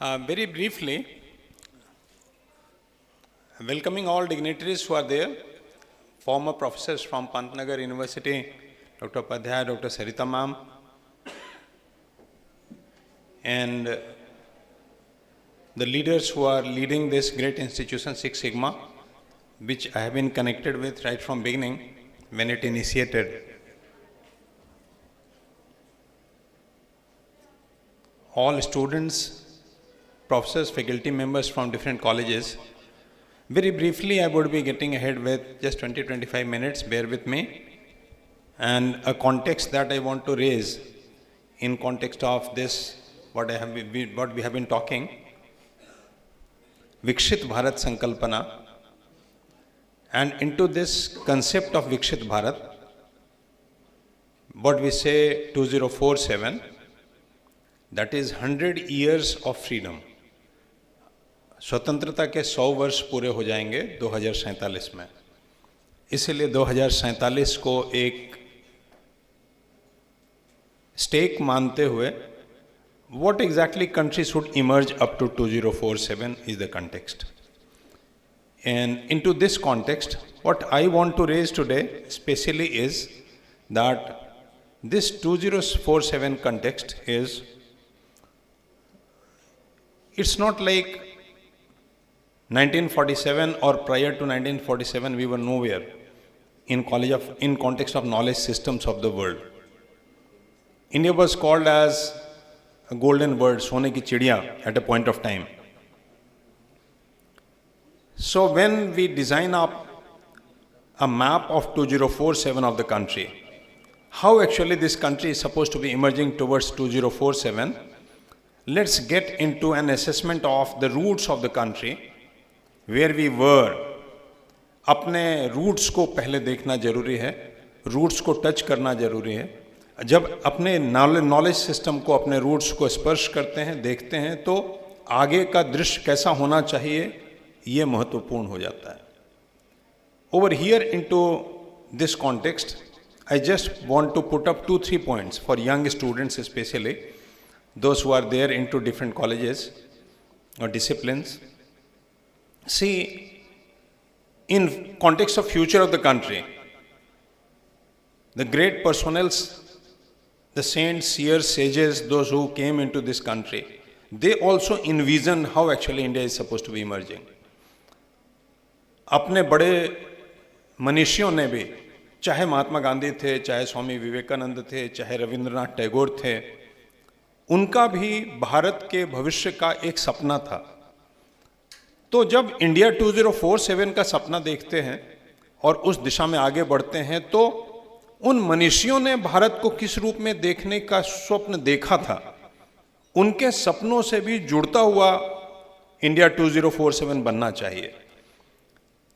Very briefly, welcoming all dignitaries who are there, former professors from Pantnagar University, Dr. Padhyay, Dr. Sarita ma'am, and the leaders who are leading this great institution, Six Sigma, which I have been connected with right from beginning when it initiated. All students, professors, faculty members from different colleges. Very briefly, I would be getting ahead with just 20-25 minutes, bear with me. And a context that I want to raise in context of this, what we have been talking, Vikshit Bharat Sankalpana. And into this concept of Vikshit Bharat, what we say 2047, that is 100 years of freedom. स्वतंत्रता के 100 वर्ष पूरे हो जाएंगे 2047 में. इसलिए 2047 को एक स्टेक मानते हुए what exactly country should emerge up to 2047 is the context. And into this context, what I want to raise today especially is that this 2047 context is, it's not like 1947 or prior to 1947 we were nowhere in context of knowledge systems of the world. India was called as a golden bird, sone ki chidiya, at a point of time. So when we design up a map of 2047 of the country, how actually this country is supposed to be emerging towards 2047, let's get into an assessment of the roots of the country, where we were. अपने roots को पहले देखना जरूरी है, roots को touch करना जरूरी है. जब अपने नॉलेज सिस्टम को, अपने रूट्स को स्पर्श करते हैं, देखते हैं, तो आगे का दृश्य कैसा होना चाहिए ये महत्वपूर्ण हो जाता है. Over here into this context I just want to put up 2-3 points for young students, specially those who are there into different colleges or disciplines. See, in context of future of the country, the great personnels, the saints, seers, sages, those who came into this country, they also envision how actually India is supposed to be emerging. अपने बड़े मनीषियों ने भी, चाहे महात्मा गांधी थे, चाहे स्वामी विवेकानंद थे, चाहे रविंद्रनाथ टैगोर थे, उनका भी भारत के भविष्य का एक सपना था. तो जब इंडिया 2047 का सपना देखते हैं और उस दिशा में आगे बढ़ते हैं, तो उन मनीषियों ने भारत को किस रूप में देखने का स्वप्न देखा था, उनके सपनों से भी जुड़ता हुआ इंडिया 2047 बनना चाहिए.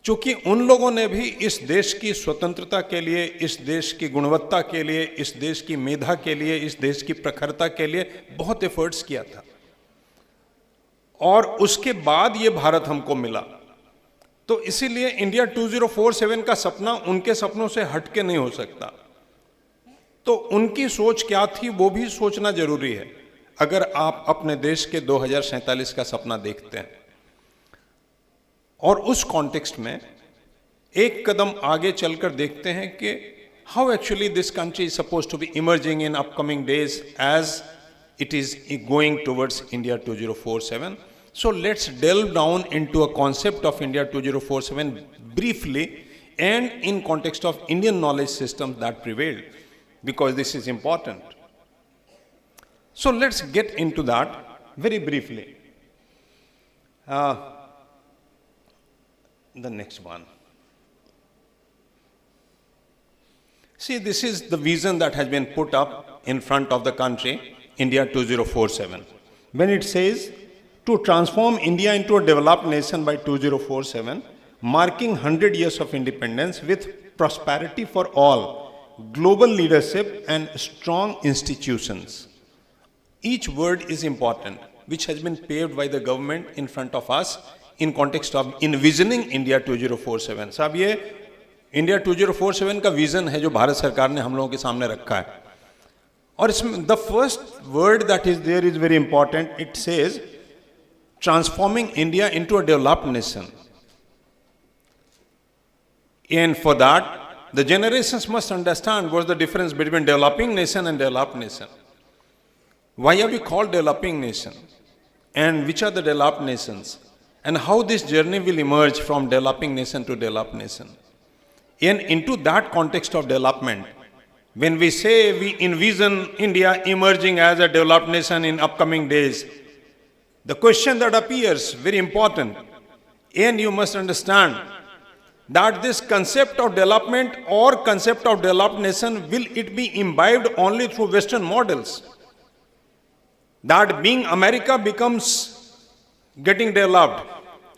क्योंकि उन लोगों ने भी इस देश की स्वतंत्रता के लिए, इस देश की गुणवत्ता के लिए, इस देश की मेधा के लिए, इस देश की प्रखरता के लिए बहुत एफर्ट्स किया था, और उसके बाद ये भारत हमको मिला. तो इसीलिए इंडिया 2047 का सपना उनके सपनों से हटके नहीं हो सकता. तो उनकी सोच क्या थी वो भी सोचना जरूरी है अगर आप अपने देश के 2047 का सपना देखते हैं. और उस कॉन्टेक्स्ट में एक कदम आगे चलकर देखते हैं कि how actually this country is suppose to be emerging in upcoming days as it is going towards India 2047. So let's delve down into a concept of India 2047 briefly and in context of Indian knowledge systems that prevailed, because this is important. So let's get into that very briefly. The next one. See, this is the vision that has been put up in front of the country, India 2047. When it says to transform India into a developed nation by 2047, marking 100 years of independence with prosperity for all, global leadership and strong institutions. Each word is important, which has been paved by the government in front of us in context of envisioning India 2047. साहब ये India 2047 का vision है जो भारत सरकार ने हम लोगों के सामने रखा है. और इसमें the first word that is there is very important. It says transforming India into a developed nation. And for that, the generations must understand what's the difference between developing nation and developed nation. Why are we called developing nation? And which are the developed nations? And how this journey will emerge from developing nation to developed nation. And into that context of development, when we say we envision India emerging as a developed nation in upcoming days, the question that appears very important, and you must understand that this concept of development or concept of developed nation, will it be imbibed only through Western models? That being America becomes getting developed,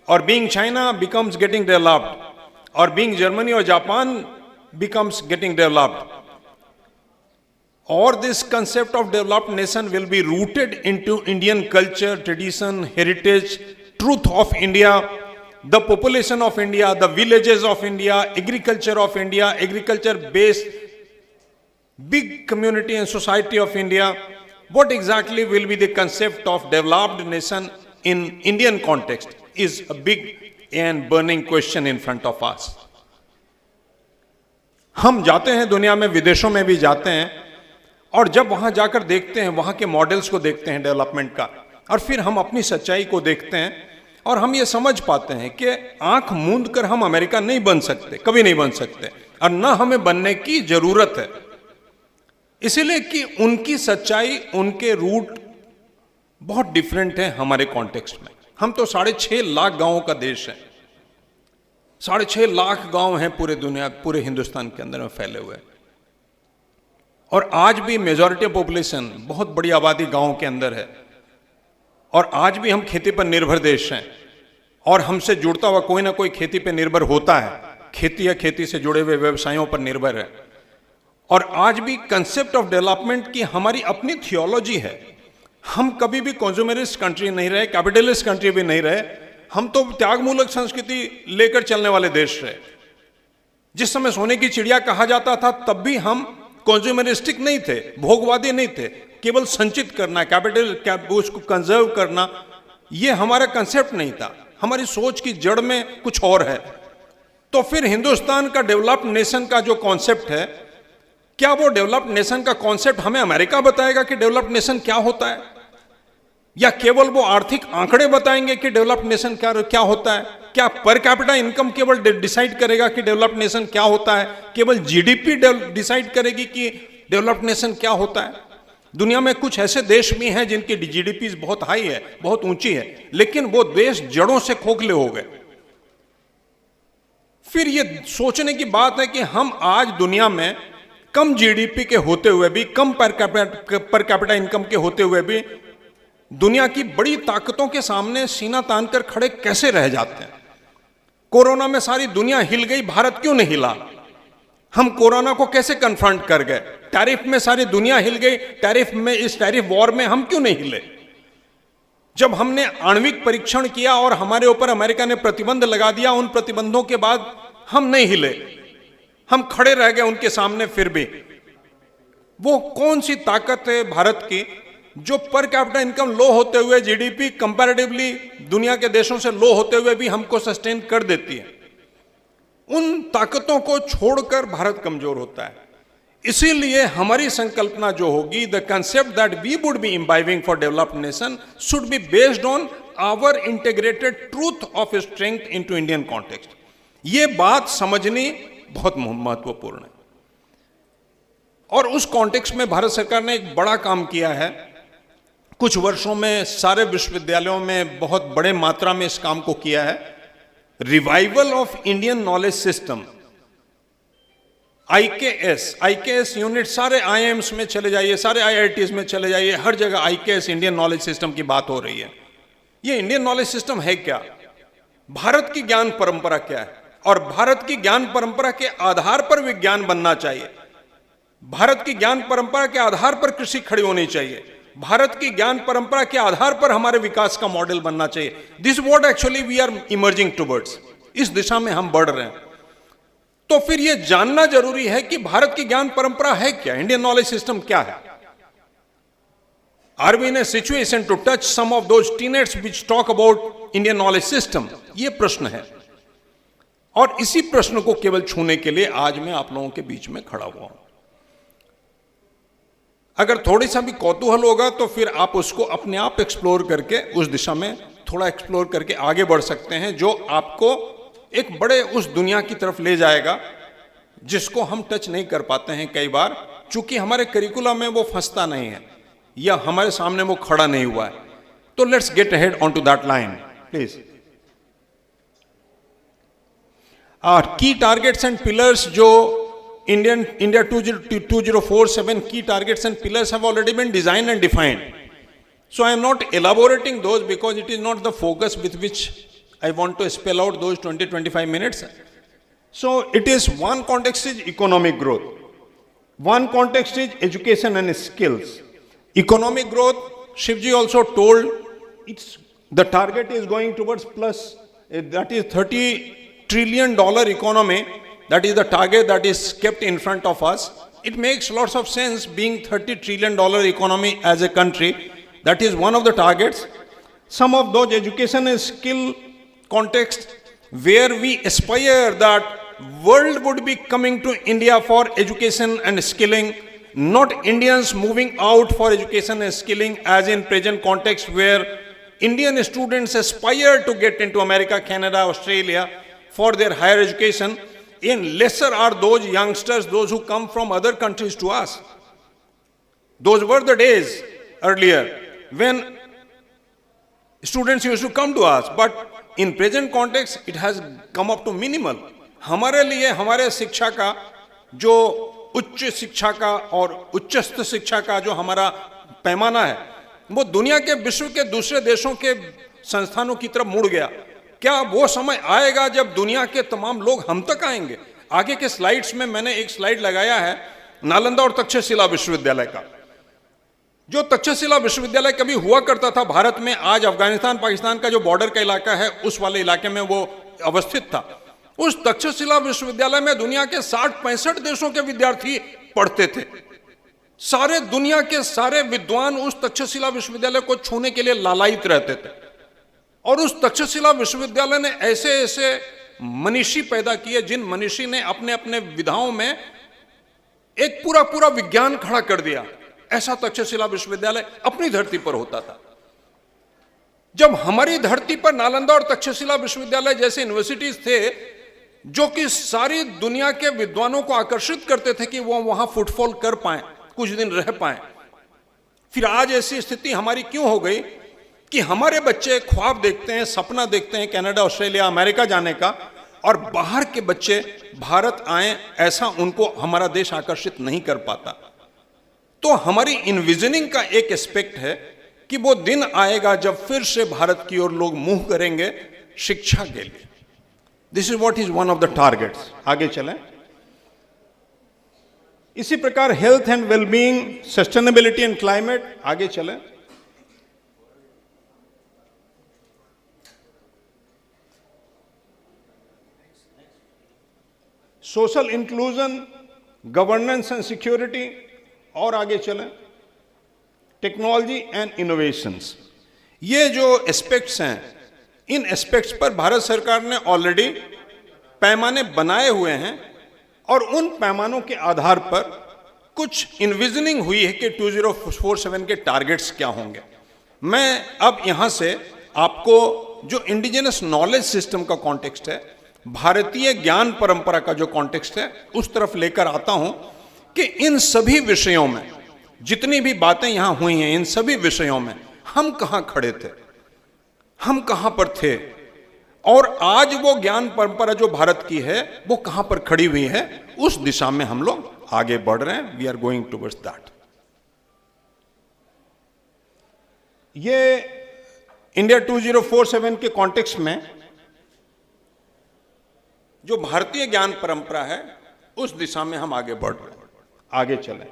or being China becomes getting developed, or being Germany or Japan becomes getting developed, or this concept of developed nation will be rooted into Indian culture, tradition, heritage, truth of India, the population of India, the villages of India, agriculture of India, agriculture-based big community and society of India. What exactly will be the concept of developed nation in Indian context is a big and burning question in front of us. हम जाते हैं दुनिया में, विदेशों में भी जाते हैं, और जब वहां जाकर देखते हैं, वहां के मॉडल्स को देखते हैं डेवलपमेंट का, और फिर हम अपनी सच्चाई को देखते हैं, और हम ये समझ पाते हैं कि आंख मूंद कर हम अमेरिका नहीं बन सकते, कभी नहीं बन सकते, और ना हमें बनने की जरूरत है। इसीलिए कि उनकी सच्चाई, उनके रूट बहुत डिफरेंट है हमारे कॉन्टेक्स्ट में। हम तो 6.5 लाख गांवों का देश है, 6.5 लाख गांव हैं पूरे दुनिया, पूरे हिंदुस्तान के अंदर में फैले हुए, और आज भी मेजॉरिटी ऑफ पॉपुलेशन, बहुत बड़ी आबादी गांवों के अंदर है, और आज भी हम खेती पर निर्भर देश हैं, और हमसे जुड़ता हुआ कोई ना कोई खेती पर निर्भर होता है, खेती या खेती से जुड़े हुए व्यवसायों पर निर्भर है। और आज भी कंसेप्ट ऑफ डेवलपमेंट की हमारी अपनी थियोलॉजी है। हम कभी भी कंज्यूमरिस्ट कंट्री नहीं रहे, कैपिटलिस्ट कंट्री भी नहीं रहे, हम तो त्यागमूलक संस्कृति लेकर चलने वाले देश रहे। जिस समय सोने की चिड़िया कहा जाता था, तब भी हम कंज्यूमरिस्टिक नहीं थे, भोगवादी नहीं थे। केवल संचित करना, कैपिटल उसको कंजर्व करना, ये हमारा कंसेप्ट नहीं था। हमारी सोच की जड़ में कुछ और है। तो फिर हिंदुस्तान का डेवलप्ड नेशन का जो कॉन्सेप्ट है, क्या वो डेवलप्ड नेशन का कॉन्सेप्ट हमें अमेरिका बताएगा कि डेवलप्ड नेशन क्या होता है, या केवल वो आर्थिक आंकड़े बताएंगे कि डेवलप्ड नेशन क्या होता है? क्या पर कैपिटा इनकम केवल डिसाइड करेगा कि डेवलप्ड नेशन क्या होता है? केवल जीडीपी डिसाइड करेगी कि डेवलप्ड नेशन क्या होता है? दुनिया में कुछ ऐसे देश भी हैं जिनकी जीडीपी बहुत हाई है, बहुत ऊंची है, लेकिन वो देश जड़ों से खोखले हो गए। फिर ये सोचने की बात है कि हम आज दुनिया में कम जीडीपी के होते हुए भी, कम पर कैपिटा इनकम के होते हुए भी, दुनिया की बड़ी ताकतों के सामने सीना तानकर खड़े कैसे रह जाते हैं? कोरोना में सारी दुनिया हिल गई, भारत क्यों नहीं हिला? हम कोरोना को कैसे कन्फ्रंट कर गए? टैरिफ में सारी दुनिया हिल गई, टैरिफ में, इस टैरिफ वॉर में हम क्यों नहीं हिले? जब हमने आणविक परीक्षण किया और हमारे ऊपर अमेरिका ने प्रतिबंध लगा दिया, उन प्रतिबंधों के बाद हम नहीं हिले, हम खड़े रह गए उनके सामने। फिर भी वो कौन सी ताकत है भारत की जो पर कैपिटा इनकम लो होते हुए, जीडीपी कंपैरेटिवली दुनिया के देशों से लो होते हुए भी हमको सस्टेन कर देती है? उन ताकतों को छोड़कर भारत कमजोर होता है। इसीलिए हमारी संकल्पना जो होगी, the concept that we would be imbibing for developed nation should be based on our integrated truth of strength into Indian context. ये बात समझनी बहुत महत्वपूर्ण है। और उस कॉन्टेक्स्ट में भारत सरकार ने एक बड़ा काम किया है। कुछ वर्षों में सारे विश्वविद्यालयों में बहुत बड़े मात्रा में इस काम को किया है। Revival of Indian knowledge system, IKS unit, सारे आईआईएम्स में चले जाइए, सारे आईआईटीज में चले जाइए, हर जगह आईकेएस, इंडियन नॉलेज सिस्टम की बात हो रही है। ये इंडियन नॉलेज सिस्टम है क्या? भारत की ज्ञान परंपरा क्या है? और भारत की ज्ञान परंपरा के आधार पर विज्ञान बनना चाहिए। भारत की ज्ञान परंपरा के आधार पर कृषि खड़ी होनी चाहिए। भारत की ज्ञान परंपरा के आधार पर हमारे विकास का मॉडल बनना चाहिए। This what actually we are emerging towards. इस दिशा में हम बढ़ रहे हैं। तो फिर यह जानना जरूरी है कि भारत की ज्ञान परंपरा है क्या, इंडियन नॉलेज सिस्टम क्या है। Are we in a situation to touch some of those tenets which talk about Indian knowledge system? ये प्रश्न है, और इसी प्रश्न को केवल छूने के लिए आज मैं आप लोगों के बीच में खड़ा हुआ हूं। अगर थोड़ी सा भी कौतूहल होगा तो फिर आप उसको अपने आप एक्सप्लोर करके उस दिशा में थोड़ा एक्सप्लोर करके आगे बढ़ सकते हैं, जो आपको एक बड़े उस दुनिया की तरफ ले जाएगा जिसको हम टच नहीं कर पाते हैं कई बार, चूंकि हमारे करिकुलम में वो फंसता नहीं है या हमारे सामने वो खड़ा नहीं हुआ है। तो let's get ahead on to that line please. Key targets and pillars जो India 2047 key targets and pillars have already been designed and defined. So I am not elaborating those because it is not the focus with which I want to spell out those 20-25 minutes. So it is, one context is economic growth. One context is education and skills. Economic growth, Shivji also told, the target is going towards plus, that is $30 trillion economy. That is the target that is kept in front of us. It makes lots of sense, being $30 trillion economy as a country. That is one of the targets. Some of those education and skill context where we aspire that world would be coming to India for education and skilling, not Indians moving out for education and skilling, as in present context where Indian students aspire to get into America, Canada, Australia for their higher education. In lesser are those youngsters, those who come from other countries to us. Those were the days earlier when students used to come to us, but in present context it has come up to minimal. हमारे लिए हमारे शिक्षा का जो उच्च शिक्षा का और उच्चस्थ शिक्षा का जो हमारा पैमाना है वो दुनिया के विश्व के दूसरे देशों के संस्थानों की तरफ मुड़ गया। क्या वो समय आएगा जब दुनिया के तमाम लोग हम तक आएंगे? आगे के स्लाइड्स में मैंने एक स्लाइड लगाया है नालंदा और तक्षशिला विश्वविद्यालय का। जो तक्षशिला विश्वविद्यालय कभी हुआ करता था भारत में, आज अफगानिस्तान पाकिस्तान का जो बॉर्डर का इलाका है उस वाले इलाके में वो अवस्थित था। उस तक्षशिला विश्वविद्यालय में दुनिया के 60-65 देशों के विद्यार्थी पढ़ते थे। सारे दुनिया के सारे विद्वान उस तक्षशिला विश्वविद्यालय को छूने के लिए लालायित रहते थे, और उस तक्षशिला विश्वविद्यालय ने ऐसे ऐसे मनीषी पैदा किए जिन मनीषी ने अपने अपने विधाओं में एक पूरा पूरा विज्ञान खड़ा कर दिया। ऐसा तक्षशिला विश्वविद्यालय अपनी धरती पर होता था। जब हमारी धरती पर नालंदा और तक्षशिला विश्वविद्यालय जैसे यूनिवर्सिटीज थे जो कि सारी दुनिया के विद्वानों को आकर्षित करते थे कि वो वहां फुटफॉल कर पाए, कुछ दिन रह पाए, फिर आज ऐसी स्थिति हमारी क्यों हो गई कि हमारे बच्चे ख्वाब देखते हैं, सपना देखते हैं कनाडा, ऑस्ट्रेलिया, अमेरिका जाने का, और बाहर के बच्चे भारत आए, ऐसा उनको हमारा देश आकर्षित नहीं कर पाता। तो हमारी इन्विजनिंग का एक एस्पेक्ट है कि वो दिन आएगा जब फिर से भारत की ओर लोग मुंह करेंगे शिक्षा के लिए। This is what is one of the targets. आगे चलें। इसी प्रकार health and wellbeing, sustainability and climate, आगे चलें। Social inclusion, governance and security, और आगे चलें। टेक्नोलॉजी एंड इनोवेशंस, ये जो एस्पेक्ट्स हैं, इन एस्पेक्ट्स पर भारत सरकार ने ऑलरेडी पैमाने बनाए हुए हैं, और उन पैमानों के आधार पर कुछ इन्विजनिंग हुई है कि 2047 के टारगेट्स क्या होंगे। मैं अब यहां से आपको जो इंडिजिनस नॉलेज सिस्टम का कॉन्टेक्स्ट है, भारतीय ज्ञान परंपरा का जो कॉन्टेक्स्ट है, उस तरफ लेकर आता हूं कि इन सभी विषयों में जितनी भी बातें यहां हुई हैं, इन सभी विषयों में हम कहां खड़े थे, हम कहां पर थे, और आज वो ज्ञान परंपरा जो भारत की है वो कहां पर खड़ी हुई है, उस दिशा में हम लोग आगे बढ़ रहे हैं। We are going towards that. ये इंडिया 2047 के कॉन्टेक्स्ट में जो भारतीय ज्ञान परंपरा है उस दिशा में हम आगे बढ़ रहे हैं। आगे चलें।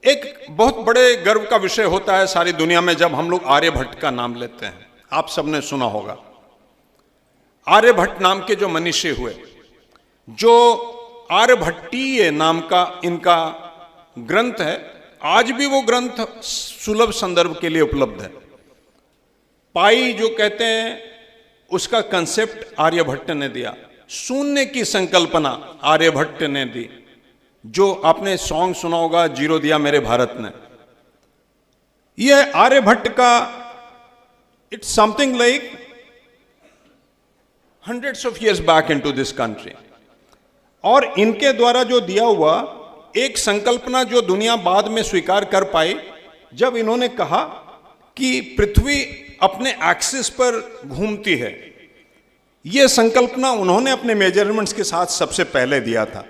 एक बहुत बड़े गर्व का विषय होता है सारी दुनिया में जब हम लोग आर्यभट्ट का नाम लेते हैं। आप सबने सुना होगा आर्यभट्ट नाम के जो मनीषी हुए, जो आर्यभट्टीय नाम का इनका ग्रंथ है, आज भी वो ग्रंथ सुलभ संदर्भ के लिए उपलब्ध है। पाई जो कहते हैं उसका कंसेप्ट आर्यभट्ट ने दिया, शून्य की संकल्पना आर्यभट्ट ने दी। जो आपने सॉन्ग सुना होगा, जीरो दिया मेरे भारत ने, यह आर्यभट्ट का it's something like hundreds of years back into this country। और इनके द्वारा जो दिया हुआ एक संकल्पना जो दुनिया बाद में स्वीकार कर पाई, जब इन्होंने कहा कि पृथ्वी अपने एक्सिस पर घूमती है, यह संकल्पना उन्होंने अपने मेजरमेंट्स के साथ सबसे पहले दिया था।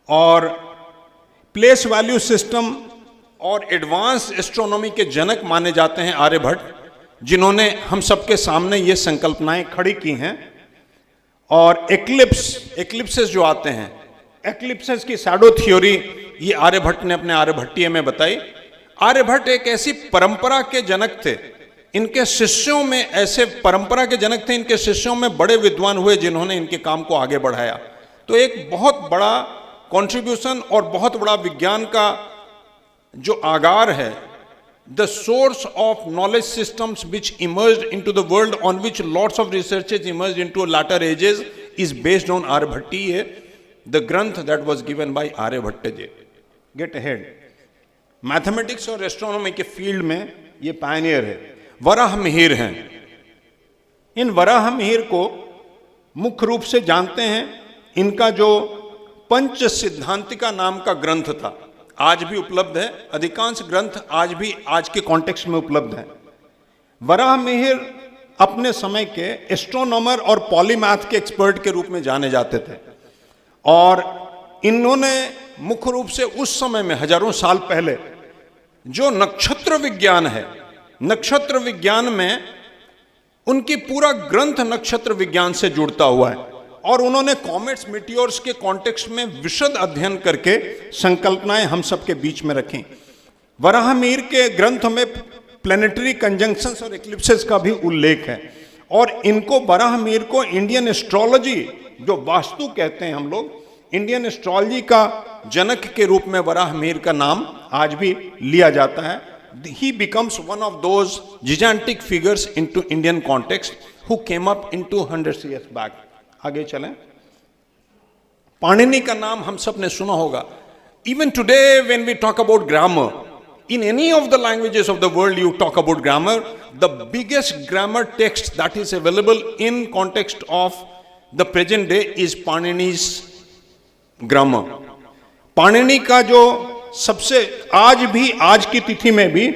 और प्लेस वैल्यू सिस्टम और एडवांस एस्ट्रोनॉमी के जनक माने जाते हैं आर्यभट्ट, जिन्होंने हम सबके सामने ये संकल्पनाएं खड़ी की हैं। और एक्लिप्सेस जो आते हैं, एक्लिप्सेस की शैडो थ्योरी ये आर्यभट्ट ने अपने आर्यभट्टीय में बताई। आर्यभट्ट एक ऐसी परंपरा के जनक थे, इनके शिष्यों में ऐसे परंपरा के जनक थे, इनके शिष्यों में बड़े विद्वान हुए जिन्होंने इनके काम को आगे बढ़ाया। तो एक बहुत बड़ा कंट्रीब्यूशन और बहुत बड़ा विज्ञान का जो आगार है, the source of knowledge systems which emerged into the world, on which lots of researches emerged into latter ages, is based on Aryabhatiya, the granth that was given by Aryabhatta ji। Get ahead। Mathematics और astronomy के field में ये Pioneer है। वराह मिहिर हैं। इन वराह मिहिर को मुख्य रूप से जानते हैं, इनका जो पंच सिद्धांतिका नाम का ग्रंथ था, आज भी उपलब्ध है। अधिकांश ग्रंथ आज भी आज के कॉन्टेक्स्ट में उपलब्ध हैं। वराह मिहिर अपने समय के एस्ट्रोनॉमर और पॉलीमैथ के एक्सपर्ट के रूप में जाने जाते थे। और इन्होंने मुख्य रूप से उस समय में हजारों साल पहले जो नक्षत्र विज्ञान है, नक्षत्र विज्ञान में उनकी पूरा ग्रंथ नक्षत्र विज्ञान से जुड़ता हुआ है। और उन्होंने कॉमेट्स मीटियोर्स के कॉन्टेक्स्ट में विशद अध्ययन करके संकल्पनाएं हम सबके बीच में रखी। वराहमिहिर के ग्रंथ में प्लेनेटरी कंजंक्शंस और इक्लिप्सेस का भी उल्लेख है। और इनको वराहमिहिर को इंडियन एस्ट्रोलॉजी, जो वास्तु कहते हैं हम लोग, इंडियन एस्ट्रोलॉजी का जनक के रूप में वराहमिहिर का नाम आज भी लिया जाता है। He becomes one of those gigantic figures into Indian context who came up into hundreds years back। आगे चलें। पाणिनि का नाम हम सब ने सुना होगा। Even today when we talk about grammar, in any of the languages of the world you talk about grammar, the biggest grammar text that is available in context of the present day is Panini's grammar। Panini का जो सबसे आज भी, आज की तिथि में भी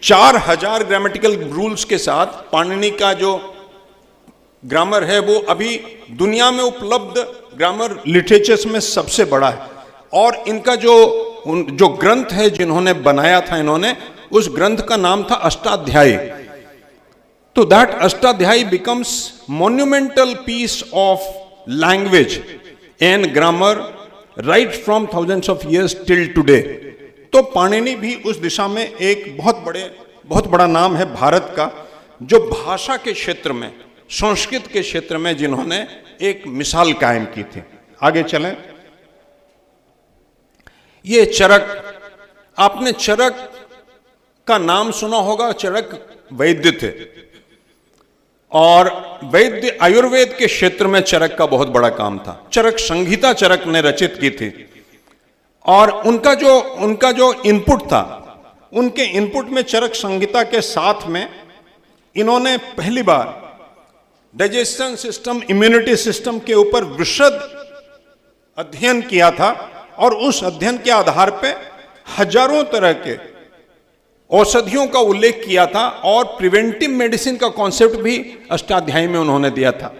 4000 ग्रामेटिकल रूल्स के साथ पाणिनि का जो ग्रामर है वो अभी दुनिया में उपलब्ध ग्रामर लिटरेचर्स में सबसे बड़ा है। और इनका जो ग्रंथ है जिन्होंने बनाया था इन्होंने, उस ग्रंथ का नाम था अष्टाध्यायी। तो that Ashtadhyayi becomes monumental piece of language and grammar right from thousands of years till today. तो पाणिनि भी उस दिशा में एक बहुत बड़ा नाम है भारत का, जो भाषा के क्षेत्र में, संस्कृत के क्षेत्र में जिन्होंने एक मिसाल कायम की थी। आगे चलें। ये चरक, आपने चरक का नाम सुना होगा। चरक वैद्य थे और वैद्य आयुर्वेद के क्षेत्र में चरक का बहुत बड़ा काम था। चरक संहिता चरक ने रचित की थी। और उनका जो इनपुट था, उनके इनपुट में चरक संहिता के साथ में इन्होंने पहली बार डाइजेशन सिस्टम, इम्यूनिटी सिस्टम के ऊपर विशद अध्ययन किया था। और उस अध्ययन के आधार पर हजारों तरह के औषधियों का उल्लेख किया था। और प्रिवेंटिव मेडिसिन का कॉन्सेप्ट भी अष्टाध्यायी में उन्होंने दिया था।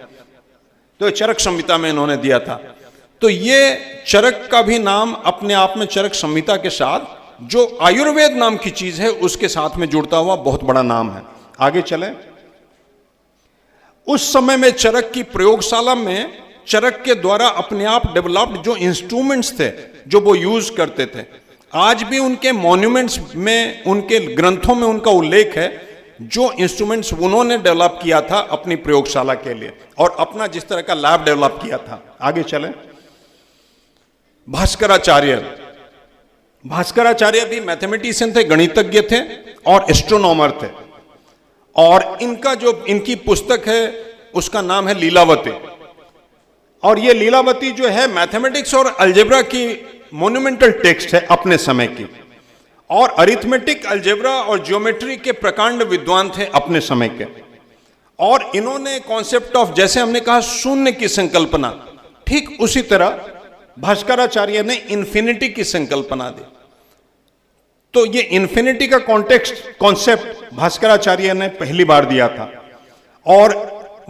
तो चरक संहिता में इन्होंने दिया था। तो ये चरक का भी नाम अपने आप में चरक संहिता के साथ जो आयुर्वेद नाम की चीज है उसके साथ में जुड़ता हुआ बहुत बड़ा नाम है। आगे चलें। उस समय में चरक की प्रयोगशाला में चरक के द्वारा अपने आप डेवलप्ड जो इंस्ट्रूमेंट्स थे जो वो यूज करते थे, आज भी उनके मॉन्यूमेंट्स में, उनके ग्रंथों में उनका उल्लेख है। जो इंस्ट्रूमेंट्स उन्होंने डेवलप किया था अपनी प्रयोगशाला के लिए और अपना जिस तरह का लैब डेवलप किया था। आगे चलें। भास्कराचार्य, भास्कराचार्य भी मैथमेटिशियन थे, गणितज्ञ थे और एस्ट्रोनॉमर थे। और इनका जो इनकी पुस्तक है उसका नाम है लीलावती। और ये लीलावती जो है मैथमेटिक्स और अलजेब्रा की मोन्यूमेंटल टेक्स्ट है अपने समय की। और अरिथमेटिक, अलजेब्रा और ज्योमेट्री के प्रकांड विद्वान थे अपने समय के। और इन्होंने कॉन्सेप्ट ऑफ, जैसे हमने कहा शून्य की संकल्पना, ठीक उसी तरह भास्कराचार्य ने इन्फिनिटी की संकल्पना दी। तो ये इन्फिनिटी का कॉन्सेप्ट भास्कराचार्य ने पहली बार दिया था। और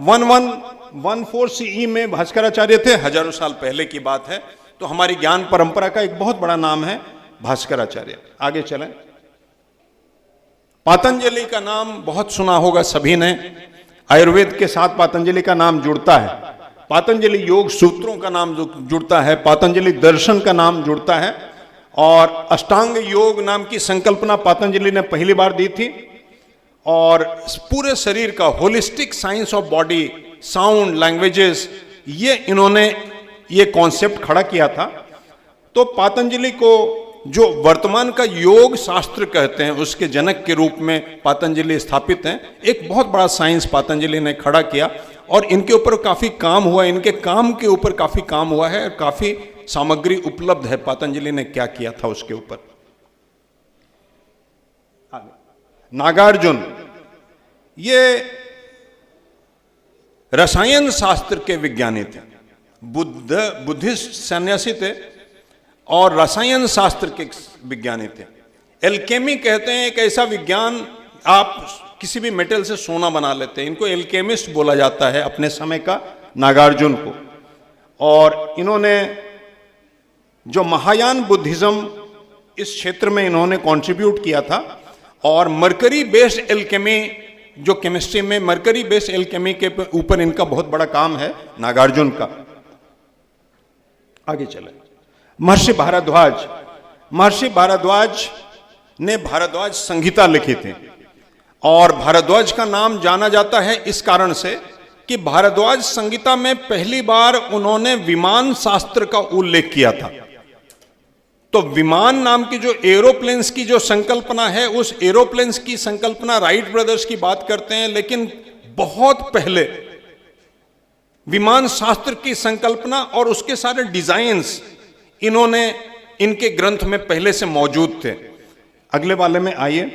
1114 CE में भास्कराचार्य थे, हजारों साल पहले की बात है। तो हमारी ज्ञान परंपरा का एक बहुत बड़ा नाम है भास्कराचार्य। आगे चलें। पातंजलि का नाम बहुत सुना होगा सभी ने। आयुर्वेद के साथ पातंजलि का नाम जुड़ता है। पातंजलि योग सूत्रों का नाम जुड़ता है, पातंजलि दर्शन का नाम जुड़ता है। और अष्टांग योग नाम की संकल्पना पातंजलि ने पहली बार दी थी। और पूरे शरीर का holistic science of body, sound, languages, ये इन्होंने ये कॉन्सेप्ट खड़ा किया था। तो पातंजलि को जो वर्तमान का योग शास्त्र कहते हैं उसके जनक के रूप में पातंजलि स्थापित हैं। एक बहुत बड़ा साइंस पातंजलि ने खड़ा किया और इनके ऊपर काफी काम हुआ, इनके काम के ऊपर काफी काम हुआ है और काफी सामग्री उपलब्ध है पातंजलि ने क्या किया था उसके ऊपर। नागार्जुन ये रसायन शास्त्र के विज्ञानी थे, बुद्धिस्ट सन्यासी थे और रसायन शास्त्र के विज्ञानी थे। एल्केमी कहते हैं एक ऐसा विज्ञान, आप किसी भी मेटल से सोना बना लेते हैं। इनको एल्केमिस्ट बोला जाता है अपने समय का, नागार्जुन को। और इन्होंने जो महायान बुद्धिज्म इस क्षेत्र में इन्होंने कंट्रीब्यूट किया था। और मरकरी बेस्ड एल्केमी, जो केमिस्ट्री में मरकरी बेस्ड एल्केमी के ऊपर इनका बहुत बड़ा काम है नागार्जुन का। आगे चले। महर्षि भारद्वाज, महर्षि भारद्वाज ने भारद्वाज संहिता लिखी थी। और भारद्वाज का नाम जाना जाता है इस कारण से कि भारद्वाज संहिता में पहली बार उन्होंने विमान शास्त्र का उल्लेख किया था। तो विमान नाम की जो एरोप्लेन्स की जो संकल्पना है, उस एरोप्लेन्स की संकल्पना राइट ब्रदर्स की बात करते हैं, लेकिन बहुत पहले विमान शास्त्र की संकल्पना और उसके सारे डिजाइन्स इन्होंने इनके ग्रंथ में पहले से मौजूद थे। अगले वाले में आइए।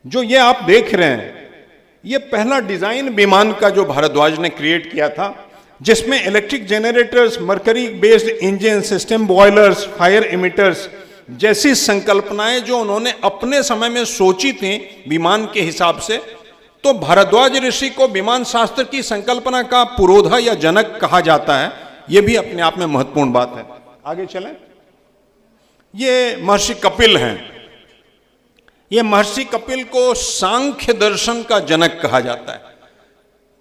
जो ये आप देख रहे हैं, ये पहला डिजाइन विमान का जो भारद्वाज ने क्रिएट किया था, जिसमें electric generators, mercury based engine system, boilers, fire emitters जैसी संकल्पनाएं जो उन्होंने अपने समय में सोची थी विमान के हिसाब से। तो भारद्वाज ऋषि को विमान शास्त्र की संकल्पना का पुरोधा या जनक कहा जाता है। यह भी अपने आप में महत्वपूर्ण बात है। आगे चलें। ये महर्षि कपिल हैं। ये महर्षि कपिल को सांख्य दर्शन का जनक कहा जाता है।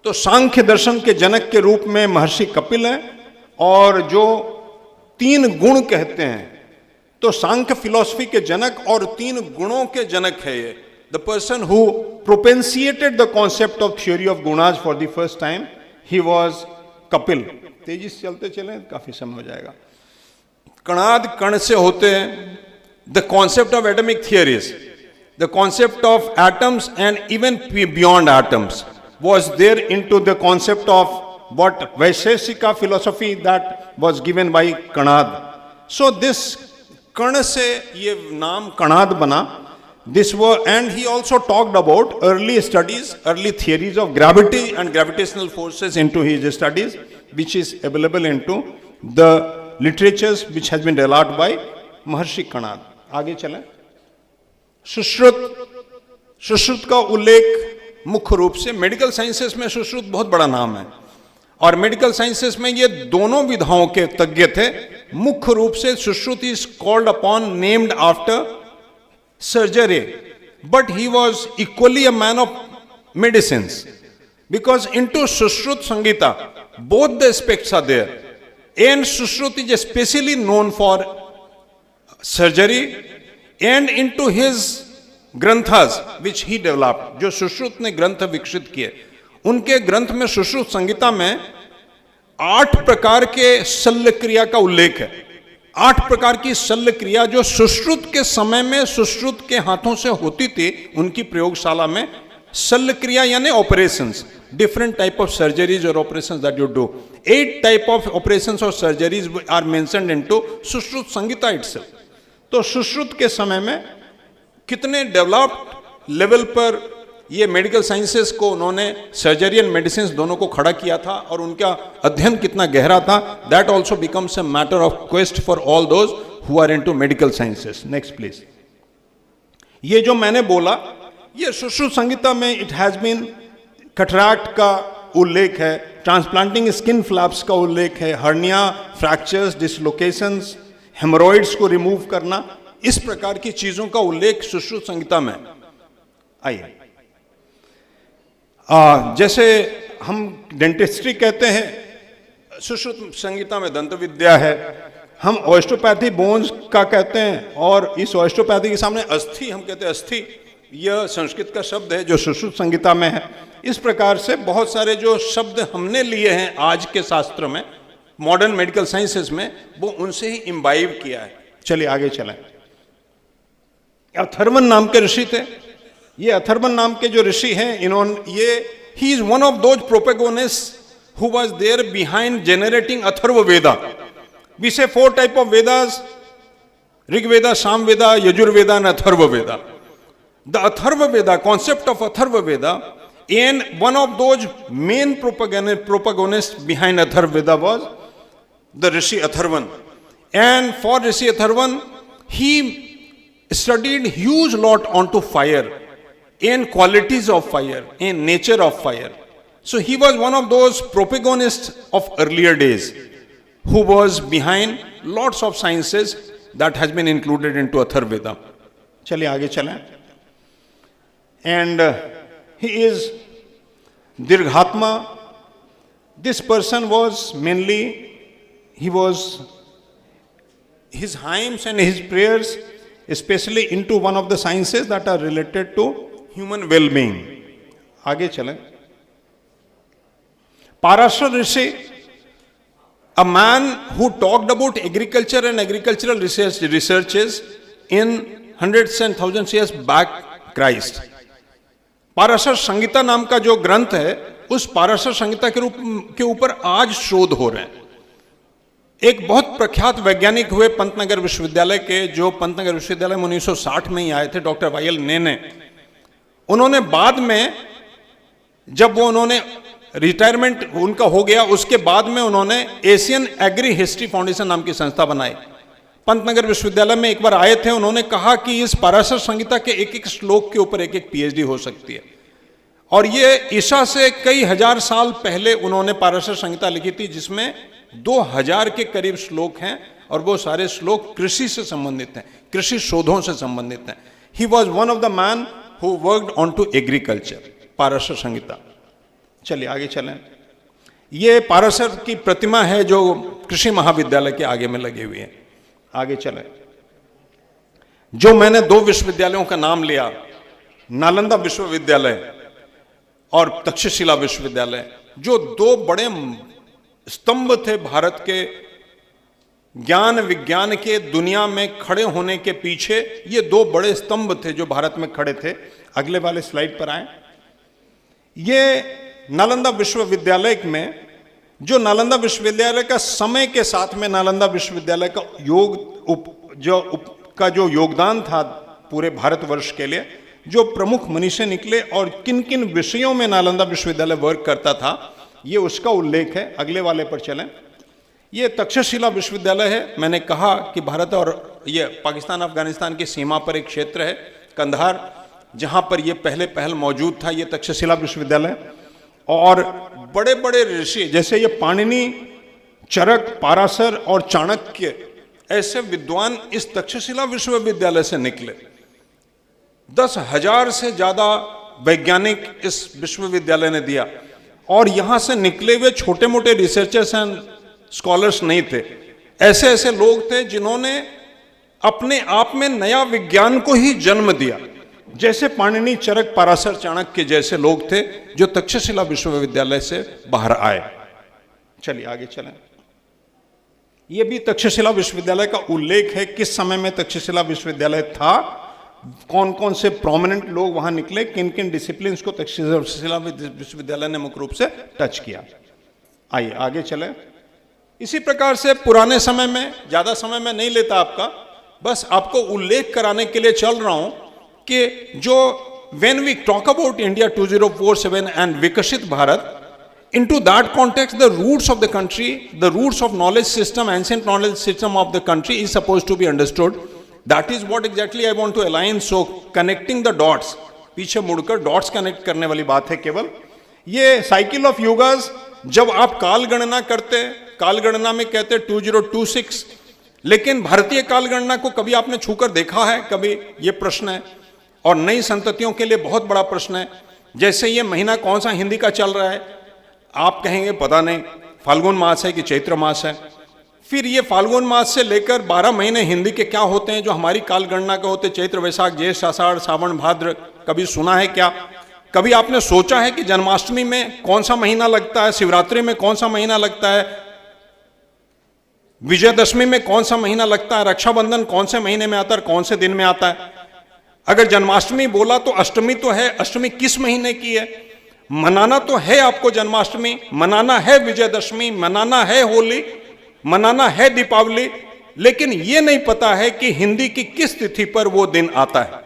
तो सांख्य दर्शन के जनक के रूप में महर्षि कपिल हैं। और जो 3 गुण कहते हैं, तो सांख्य फिलॉसफी के जनक और 3 गुणों के जनक है ये। The person who propagated the concept of theory of gunas for the first time, he was Kapil. तेजी से चलते चलें, काफी समय हो जाएगा। कणाद कण से होते हैं। The concept of atomic theories, the concept of atoms and even beyond atoms was there into the concept of what Vaisheshika philosophy that was given by Kanad. So this Kana se ye naam Kanad bana. This was, and he also talked about early studies, early theories of gravity and gravitational forces into his studies, which is available into the literatures which has been developed by Maharshi Kanad. आगे चलें। सुश्रुत का उल्लेख मुख्य रूप से medical sciences में सुश्रुत बहुत बड़ा नाम है। और मेडिकल साइंसेस में ये दोनों विधाओं के तज्ञ थे। मुख्य रूप से Sushruta is called upon, named after surgery, but he was equally a man of medicines, because into Sushruta Samhita both the aspects are there, and Sushruta is specially known for surgery, and into his granthas which he developed, जो सुश्रुत ने ग्रंथ विकसित किए, उनके ग्रंथ में सुश्रुत संहिता में 8 प्रकार के शल्य क्रिया का उल्लेख है। 8 प्रकार की शल्य क्रिया जो सुश्रुत के समय में सुश्रुत के हाथों से होती थी उनकी प्रयोगशाला में, शल्य क्रिया यानी operations, different type of surgeries or operations that you do. 8 type of operations or surgeries are mentioned into Sushruta Samhita itself. तो सुश्रुत के समय में कितने डेवलप्ड लेवल पर ये मेडिकल साइंसेस को उन्होंने सर्जरी एंड मेडिसिन दोनों को खड़ा किया था और उनका अध्ययन कितना गहरा था, that also becomes a matter of quest for all those who are into medical sciences. Next please. ये जो मैंने बोला ये सुश्रुत संहिता में इट हैज बीन कैटरैक्ट का उल्लेख है, ट्रांसप्लांटिंग स्किन फ्लैप्स का उल्लेख है, हर्निया, फ्रैक्चर्स, डिसलोकेशंस, हेमोरॉइड्स को रिमूव करना, इस प्रकार की चीजों का उल्लेख सुश्रुत संहिता में. आइए, जैसे हम डेंटिस्ट्री कहते हैं, सुश्रुत संहिता में दंत विद्या है. हम ऑस्टियोपैथी बोन्स का कहते हैं और इस ऑस्टियोपैथी के सामने अस्थि हम कहते हैं. अस्थि यह संस्कृत का शब्द है जो सुश्रुत संहिता में है. इस प्रकार से बहुत सारे जो शब्द हमने लिए हैं आज के शास्त्र में, मॉडर्न मेडिकल साइंसेस में, वो उनसे ही इम्बाइब किया है. चलिए आगे चलें. अथर्वन नाम के ऋषि थे. ये अथर्वन नाम के जो ऋषि हैं, इन्होंने he is one of those protagonist who was there behind generating Atharva Veda. We say 4 type of Vedas, Rigveda, Samaveda, Yajurveda and Atharva Veda. The Atharva Veda, concept of Atharva Veda, and one of those main protagonists behind Atharva Veda was the Rishi Atharvan. And for Rishi Atharvan, he studied huge lot onto fire and qualities of fire and nature of fire. So he was one of those protagonists of earlier days who was behind lots of sciences that has been included into Atharva Veda. चलिए आगे चलें. And he is Dirghatma. This person was mainly, his hymns and his prayers especially into one of the sciences that are related to human well-being. आगे चलें. Parashar Rishi, a man who talked about agriculture and agricultural researches in hundreds and thousands years back Christ. Parashar संहिता नाम का जो ग्रंथ है, उस पाराशर संहिता के ऊपर आज शोध हो रहे हैं. एक बहुत प्रख्यात वैज्ञानिक हुए पंतनगर विश्वविद्यालय के, जो पंतनगर विश्वविद्यालय में 1960 में ही आए थे, डॉक्टर वाई.एल. नेने. उन्होंने बाद में जब उन्होंने रिटायरमेंट उनका हो गया, उसके बाद में उन्होंने एशियन एग्री हिस्ट्री फाउंडेशन नाम की संस्था बनाई. पंतनगर विश्वविद्यालय में एक बार आए थे. उन्होंने कहा कि इस पाराशर संहिता के एक एक श्लोक के ऊपर एक एक पीएचडी हो सकती है. और ये ईसा से कई हजार साल पहले उन्होंने पाराशर संहिता लिखी थी, जिसमें 2000 के करीब श्लोक हैं और वो सारे श्लोक कृषि से संबंधित हैं, कृषि शोधों से संबंधित हैं. He was one of the man who worked on to agriculture. Parashara Samhita. चलिए आगे चलें. ये पाराशर की प्रतिमा है जो कृषि महाविद्यालय के आगे में लगी हुई है. आगे चले. जो मैंने 2 विश्वविद्यालयों का नाम लिया, नालंदा विश्वविद्यालय और तक्षशिला विश्वविद्यालय, जो 2 बड़े स्तंभ थे भारत के ज्ञान विज्ञान के दुनिया में खड़े होने के पीछे. ये 2 बड़े स्तंभ थे जो भारत में खड़े थे. अगले वाले स्लाइड पर आए. ये नालंदा विश्वविद्यालय में, जो नालंदा विश्वविद्यालय का समय के साथ में नालंदा विश्वविद्यालय का जो योगदान था पूरे भारतवर्ष के लिए, जो प्रमुख मनीषी निकले और किन किन विषयों में नालंदा विश्वविद्यालय वर्क करता था, ये उसका उल्लेख है. अगले वाले पर चलें. ये तक्षशिला विश्वविद्यालय है. मैंने कहा कि भारत और ये पाकिस्तान अफगानिस्तान की सीमा पर एक क्षेत्र है, कंधार, जहां पर ये पहल मौजूद था, ये तक्षशिला विश्वविद्यालय. और बड़े बड़े ऋषि जैसे ये पाणिनि, चरक, पाराशर और चाणक्य, ऐसे विद्वान इस तक्षशिला विश्वविद्यालय से निकले. 10,000 से ज्यादा वैज्ञानिक इस विश्वविद्यालय ने दिया. और यहां से निकले हुए छोटे मोटे रिसर्चर्स एंड स्कॉलर्स नहीं थे, ऐसे ऐसे लोग थे जिन्होंने अपने आप में नया विज्ञान को ही जन्म दिया. जैसे पाणिनि, चरक, पाराशर, चाणक्य जैसे लोग थे जो तक्षशिला विश्वविद्यालय से बाहर आए. चलिए आगे चलें. ये भी तक्षशिला विश्वविद्यालय का उल्लेख है, किस समय में तक्षशिला विश्वविद्यालय था, कौन कौन से प्रोमिनेंट लोग वहां निकले, किन किन डिसिप्लिन्स को तक्षशिला विश्वविद्यालय ने मुख्य रूप से टच किया। आइए आगे चले। इसी प्रकार से पुराने समय में, ज्यादा समय में नहीं लेता आपका, बस आपको उल्लेख कराने के लिए चल रहा हूं कि जो when we talk about India 2047 and विकसित Bharat, into that context the roots of the country, the roots of knowledge system, ancient knowledge system of the country is supposed to be understood. That is what exactly I want to align. So connecting the dots, पीछे मुड़कर dots connect करने वाली बात है केवल। ये cycle of yugas, जब आप काल गणना करते, काल गणना में कहते 2026, लेकिन भारतीय काल गणना को कभी आपने छूकर देखा है? कभी? ये प्रश्न है, और नई संततियों के लिए बहुत बड़ा प्रश्न है। जैसे ये महीना कौन सा हिंदी का चल रहा है, आप कहेंगे पता नहीं, फाल्गुन मास है कि चैत्र मास है। फिर ये फाल्गुन मास से लेकर 12 महीने हिंदी के क्या होते हैं जो हमारी काल गणना के होते, चैत्र वैशाख ज्येष्ठ आषाढ़ सावन भाद्र, कभी सुना है क्या? कभी आपने सोचा है कि जन्माष्टमी में कौन सा महीना लगता है, शिवरात्रि में कौन सा महीना लगता है, विजयदशमी में कौन सा महीना लगता है, रक्षाबंधन कौन से महीने में आता है, कौन से दिन में आता है? अगर जन्माष्टमी बोला तो अष्टमी तो है, अष्टमी किस महीने की है? मनाना तो है आपको जन्माष्टमी, मनाना है विजयदशमी, मनाना है होली, मनाना है दीपावली, लेकिन यह नहीं पता है कि हिंदी की किस तिथि पर वो दिन आता है।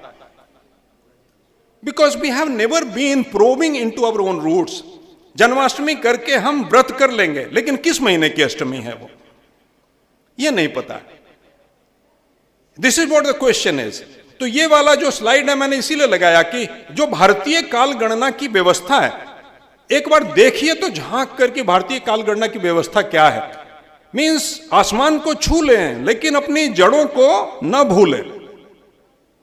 Because we have never been probing into our own roots. Janmashtami करके हम व्रत कर लेंगे, लेकिन किस महीने की अष्टमी है वो, ये नहीं पता। This is what the question is. तो ये वाला जो स्लाइड है मैंने इसीलिए लगाया कि जो भारतीय काल गणना की व्यवस्था है, एक बार देखिए तो झांक करके भारतीय काल गणना की व्यवस्था क्या है। मींस आसमान को छू लें लेकिन अपनी जड़ों को न भूलें।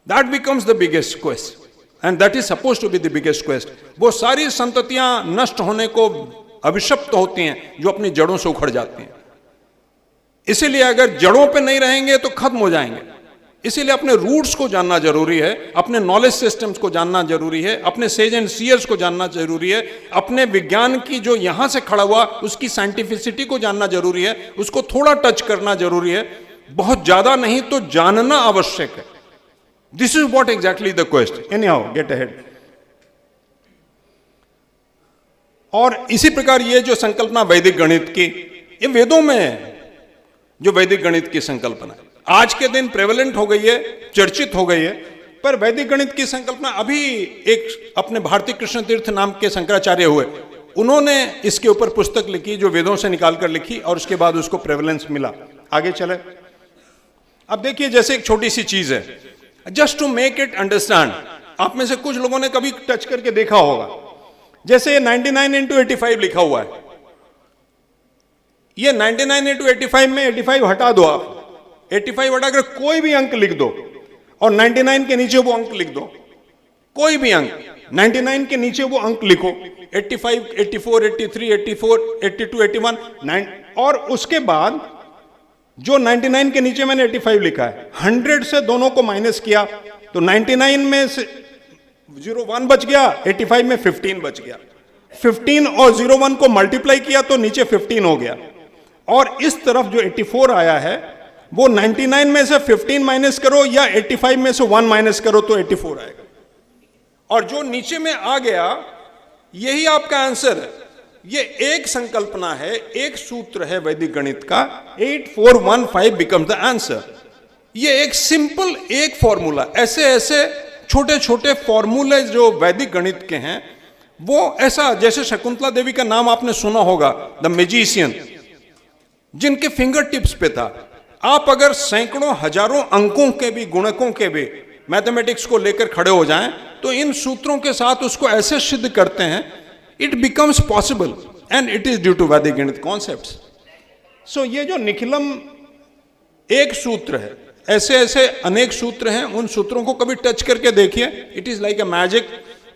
That becomes the biggest quest and that is suppose to be the biggest quest. वो सारी संततियां नष्ट होने को अभिशप्त होती हैं जो अपनी जड़ों से उखड़ जाती हैं। इसीलिए अगर जड़ों पे नहीं रहेंगे तो खत्म हो जाएंगे। इसीलिए अपने रूट्स को जानना जरूरी है, अपने नॉलेज सिस्टम्स को जानना जरूरी है, अपने सेज एंड सीयर्स को जानना जरूरी है, अपने विज्ञान की जो यहां से खड़ा हुआ उसकी साइंटिफिसिटी को जानना जरूरी है, उसको थोड़ा टच करना जरूरी है, बहुत ज्यादा नहीं तो जानना आवश्यक है। This is what exactly the quest. Any how get ahead. और इसी प्रकार ये जो संकल्पना वैदिक गणित की, ये वेदों में है जो वैदिक गणित की संकल्पना है, आज के दिन प्रेवलेंट हो गई है, चर्चित हो गई है, पर वैदिक गणित की संकल्पना अभी एक अपने भारती कृष्ण तीर्थ नाम के शंकराचार्य हुए, उन्होंने इसके ऊपर पुस्तक लिखी जो वेदों से निकाल कर लिखी और उसके बाद उसको प्रेवलेंस मिला। आगे चले। अब देखिए जैसे एक छोटी सी चीज है, just to make it understand, आप में से कुछ लोगों ने कभी टच करके देखा होगा, जैसे ये 99 into 85 लिखा हुआ है, ये 99 into 85 में 85 हटा दो, आप 85 हटाकर कोई भी अंक लिख दो और 99 के नीचे वो अंक लिख दो, कोई भी अंक 99 के नीचे वो अंक लिखो, 85, 84, 83, 84, 82, 81, 9, और उसके बाद जो 99 के नीचे मैंने 85 लिखा है, 100 से दोनों को माइनस किया तो 99 में से 01 बच गया, 85 में 15 बच गया, 15 और 01 को मल्टीप्लाई किया तो नीचे 15 हो गया, और इस तरफ जो 84 आया है वो 99 में से 15 माइनस करो या 85 में से 1 माइनस करो तो 84 आएगा, और जो नीचे में आ गया यही आपका आंसर है। ये एक संकल्पना है, एक सूत्र है वैदिक गणित का, 8415 बिकम्स द आंसर। ये एक सिंपल एक फॉर्मूला, ऐसे ऐसे छोटे छोटे फॉर्मूले जो वैदिक गणित के हैं, वो ऐसा जैसे शकुंतला देवी का नाम आपने सुना होगा, द मैजिशियन, जिनके फिंगर टिप्स पे था। आप अगर सैकड़ों हजारों अंकों के भी, गुणकों के भी मैथमेटिक्स को लेकर खड़े हो जाएं तो इन सूत्रों के साथ उसको ऐसे सिद्ध करते हैं, it becomes possible and it is due to Vedic ganit concepts. सो ये जो निखिलम एक सूत्र है, ऐसे ऐसे अनेक सूत्र हैं, उन सूत्रों को कभी टच करके देखिए, it is like a magic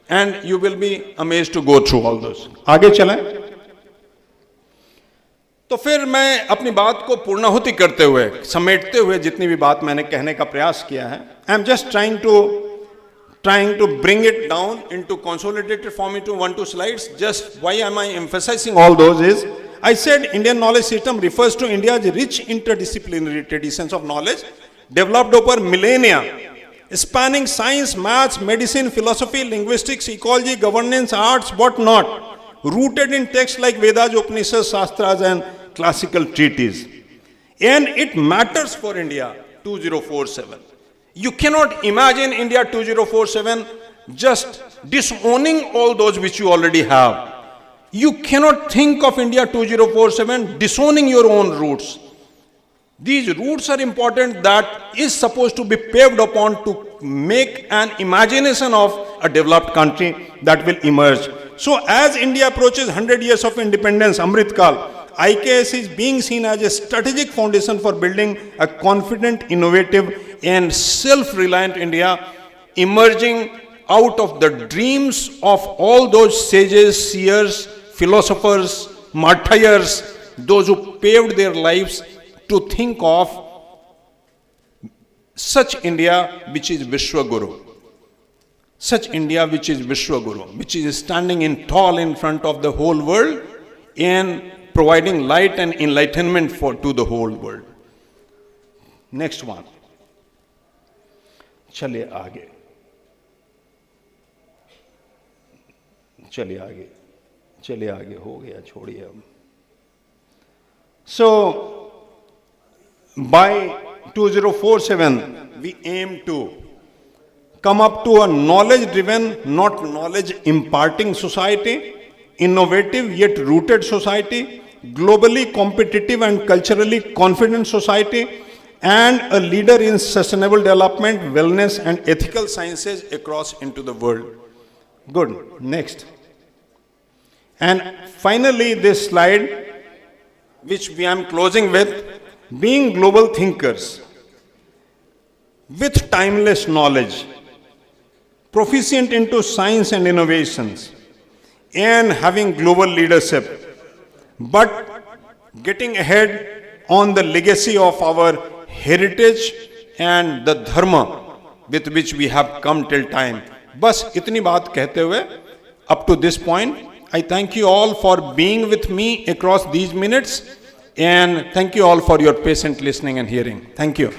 and you will be amazed to go through all those. आगे चलें। तो फिर मैं अपनी बात को पूर्णाहुति करते हुए, समेटते हुए जितनी भी बात मैंने कहने का प्रयास किया है, I am just trying to bring it down into consolidated form into 1-2 slides. Just why am I emphasizing all those is, I said Indian knowledge system refers to India's rich interdisciplinary traditions of knowledge developed over millennia, spanning science, maths, medicine, philosophy, linguistics, ecology, governance, arts, what not, rooted in texts like Vedas, Upanishads, Shastras, and classical treatises. And it matters for India 2047. You cannot imagine India 2047 just disowning all those which you already have. You cannot think of India 2047 disowning your own roots. These roots are important, that is supposed to be paved upon to make an imagination of a developed country that will emerge. So as India approaches 100 years of independence, Amrit Kal, IKS is being seen as a strategic foundation for building a confident, innovative and self-reliant India, emerging out of the dreams of all those sages, seers, philosophers, martyrs, those who paved their lives to think of such India which is Vishwaguru. Such India which is Vishwaguru, which is standing in tall in front of the whole world and providing light and enlightenment to the whole world. Next one. चलिए आगे, चलिए आगे हो गया, छोड़िए अब. So by 2047 we aim to come up to a knowledge driven, not knowledge imparting society, innovative yet rooted society, globally competitive and culturally confident society, and a leader in sustainable development, wellness and ethical sciences across into the world. Good. Next. And finally this slide, which I am closing with, being global thinkers with timeless knowledge, proficient into science and innovations, and having global leadership, but getting ahead on the legacy of our heritage and the dharma with which we have come till time. बस इतनी बात कहते हुए, up to this point, I thank you all for being with me across these minutes, and thank you all for your patient listening and hearing. Thank you.